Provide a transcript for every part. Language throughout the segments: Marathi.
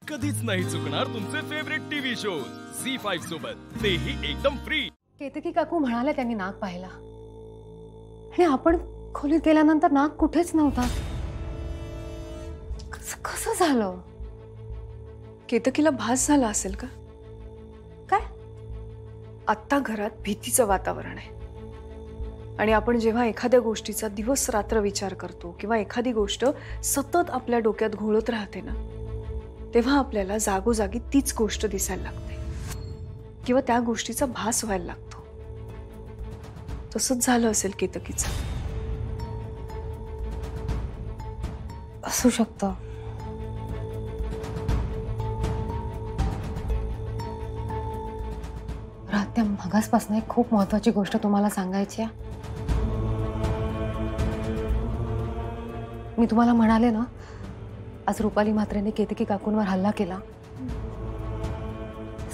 कधीच नाही चुकणार तुमचे फेवरेट टीव्ही शोज झी5 सोबत, तेही एकदम फ्री। केतकी काकू म्हणाले त्यांनी नाग पाहिला आणि आपण खोलीत गेल्यानंतर नाग कुठेच नव्हता। कसं झालं? केतकीला भास झाला असेल का? काय? आत्ता घरात भीतीचं वातावरण आहे आणि आपण जेव्हा एखाद्या गोष्टीचा दिवस रात्र विचार करतो किंवा एखादी गोष्ट सतत आपल्या डोक्यात घोळत राहते ना, तेव्हा आपल्याला जागोजागी तीच गोष्ट दिसायला लागते किंवा त्या गोष्टीचा भास व्हायला लागतो। तसंच झालं असेल केतकीचं। असू शकतं। रात्या मगासपासून एक खूप महत्त्वाची गोष्ट तुम्हाला सांगायची आहे। मी तुम्हाला म्हणाले ना, आज रुपाली म्हात्रेने केतकी काकूंवर हल्ला केला।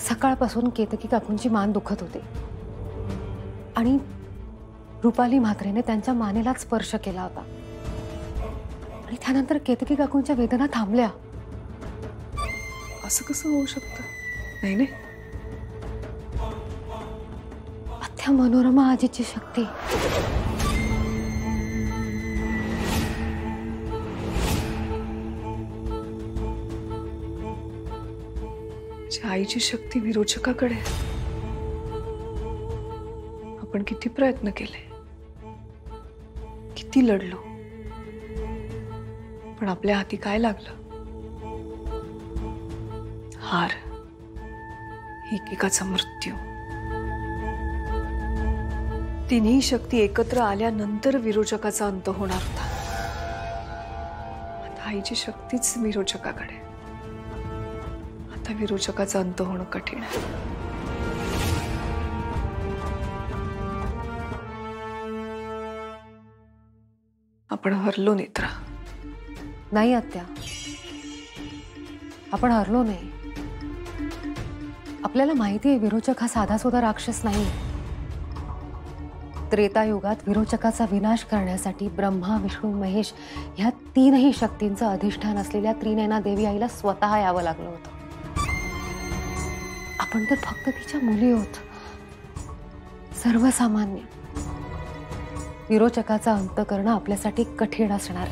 सकाळपासून केतकी काकूंची मान दुखत होती आणि रुपाली म्हात्रेने त्यांच्या मानेलाच स्पर्श केला होता आणि त्यानंतर केतकी काकूंच्या वेदना थांबल्या। असं कसं होऊ शकतं? नाही नाही, अथ्या मनोरमा आजीची शक्ती। आईची शक्ती विरोचकाकडे। आपण किती प्रयत्न केले, किती लढलो, पण आपल्या हाती काय लागलं? हार, एकेकाचा मृत्यू। तिन्ही शक्ती एकत्र आल्यानंतर विरोचकाचा अंत होणार होता। आता आईची शक्तीच विरोचकाकडे। आता विरोचकाचा अंत होणं कठीण आहे। आपण हरलो नेत्रा। नाही आत्या, आपण हरलो नाही। आपल्याला माहिती आहे विरोचक हा साधासुधा राक्षस नाही। त्रेतायुगात विरोचकाचा विनाश करण्यासाठी ब्रह्मा, विष्णू, महेश ह्या तीनही शक्तींचं अधिष्ठान असलेल्या त्रिनयना देवी आईला स्वतः यावं लागलं होतं। आपण तर फक्त तिच्या मुली होत, सर्वसामान्य। विरोचकाचा अंत करणं आपल्यासाठी कठीण असणार,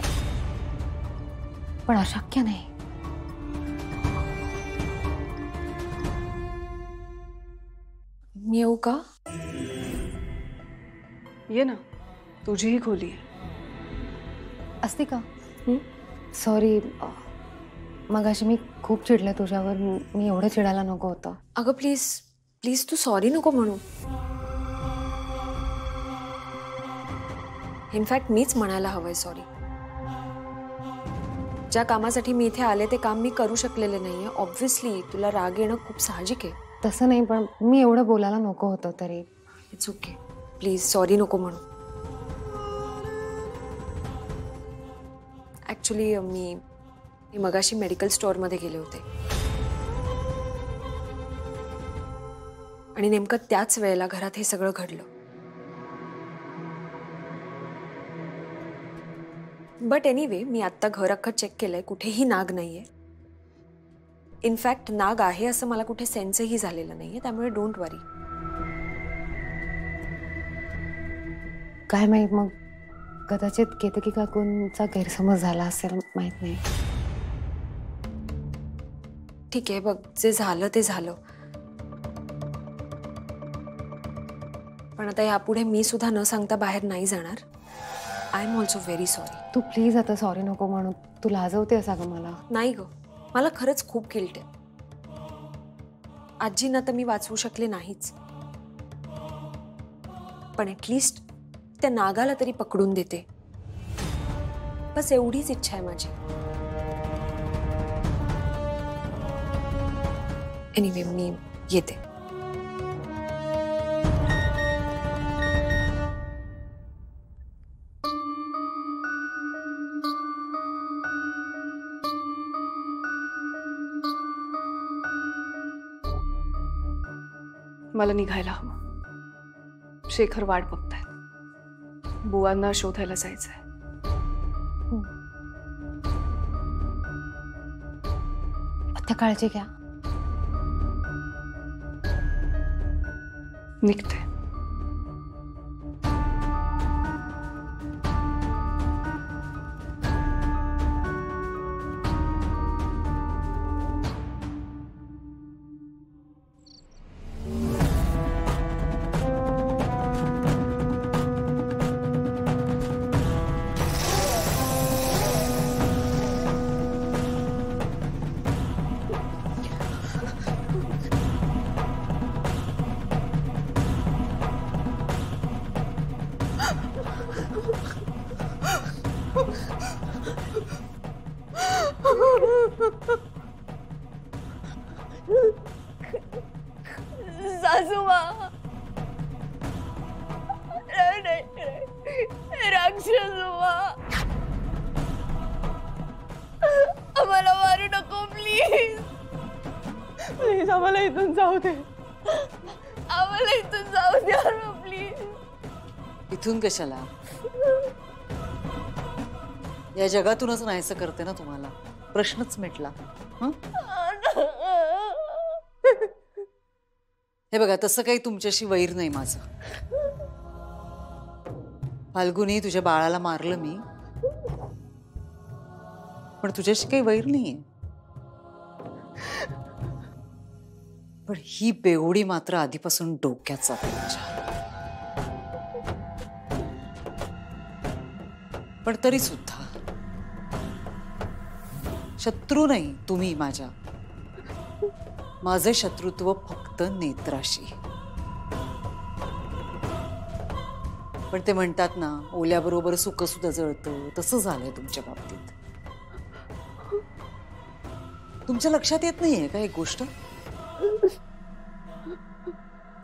पण अशक्य नाही। मी येऊ का? ये ना, तुझीही खोली आहे। असते का? सॉरी, मगाशी मी खूप चिडले तुझ्यावर। मी एवढं चिडायला नको होतं। अगं प्लीज प्लीज तू सॉरी नको म्हणू। इनफॅक्ट मीच म्हणायला हवंय सॉरी। ज्या कामासाठी मी इथे आले ते काम मी करू शकलेले नाहीये। ऑब्व्हियसली तुला राग येणं खूप साहजिक आहे। तसं नाही, पण मी एवढं बोलायला नको होतं तरी। इट्स ओके, प्लीज सॉरी नको म्हणू। ऍक्च्युली मी मगाशी मेडिकल स्टोअरमध्ये गेले होते आणि नेमकं त्याच वेळेला घरात हे सगळं घडलं। बट एनिवे, मी आत्ता घर अख्खं चेक केलंय, कुठेही नाग नाहीये। इनफॅक्ट नाग आहे असं मला कुठे सेन्सही झालेलं नाहीये, त्यामुळे डोंट वरी। काय माहित, मग कदाचित केतकी काकूंचा गैरसमज झाला असेल, माहित नाही। ठीक आहे, बघ जे झालं ते झालं, पण आता यापुढे मी सुद्धा न सांगता बाहेर नाही जाणार। I am also very sorry. तू प्लीज आता सॉरी नको म्हणू, तू लाजवतेस अगं मला। नाही ग, मला खरंच खूप गिल्ट आहे। आजींना तर मी वाचवू शकले नाहीच, पण ऍटलीस्ट त्या नागाला तरी पकडून देते, बस एवढीच इच्छा आहे माझी। एनिवे, मी येते। मला निघायला हवं। शेखर वाट बघतायत। बुवांना शोधायला जायचंय। त्या काळजी घ्या. निघते. सासूमा, राक्षसमा, आम्हाला मारू नको प्लीज. प्लीज आम्हाला इथून जाऊ दे. आम्हाला इथून जाऊ द्या ना प्लीज. इथून कशाला? या जगातूनच नाहीसं करते ना तुम्हाला. प्रश्नच मिटला. हे बघा, तसं काही तुमच्याशी वैर नाही माझं. फाल्गुनी, तुझ्या बाळाला मारलं मी, पण तुझ्याशी काही वैर नाहीये. पण ही बेवडी मात्र आधीपासून डोक्यात जाते माझ्या. पण तरी सुद्धा शत्रू नाही तुम्ही माझ्या. माझे शत्रुत्व फक्त नेत्राशी. पण ते म्हणतात ना, ओल्याबरोबर सुख सुद्धा जळतं, तसं झालंय तुमच्या बाबतीत. तुमच्या लक्षात येत नाहीये का एक गोष्ट?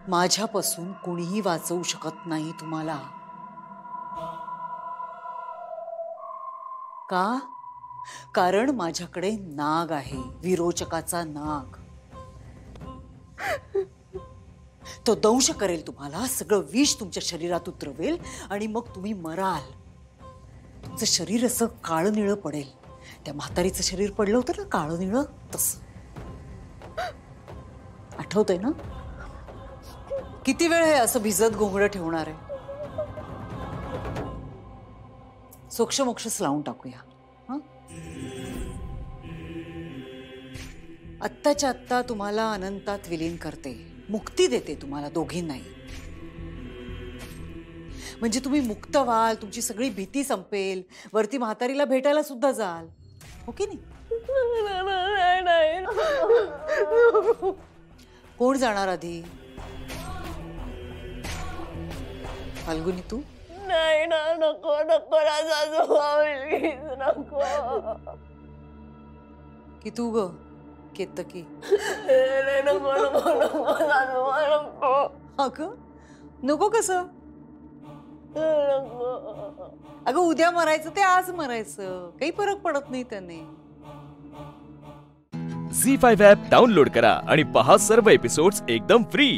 माझ्यापासून कोणीही वाचवू शकत नाही तुम्हाला. का? कारण माझ्याकडे नाग आहे, विरोचकाचा नाग. तो दंश करेल तुम्हाला, सगळं विष तुमच्या शरीरात उतरवेल आणि मग तुम्ही मराल. तुमचं शरीर असं काळं निळं पडेल. त्या म्हातारीचं शरीर पडलं होतं ना काळं निळं, तसं. आठवतंय ना? किती वेळ हे असं भिजत घोंगडं ठेवणार आहे? सोक्षमोक्षच लावून टाकूया. आत्ताच्या आत्ता तुम्हाला अनंतात विलीन करते, मुक्ती देते तुम्हाला दोघींनाही. म्हणजे तुम्ही मुक्त व्हाल, तुमची सगळी भीती संपेल, वरती म्हातारीला भेटायला सुद्धा जाल. हो की नाही? कोण जाणार आधी? फाल्गुनी, तू? नाही ना, नको नको ना सासूमा, प्लीज नको. की तू ग केतकी? नको नको नको सासूमा, नको. अगं नको कसं? नको. अगं उद्या मरायचं ते आज मरायचं, काही फरक पडत नाही त्याने. झी5 ॲप डाउनलोड करा आणि पहा सर्व एपिसोड्स एकदम फ्री.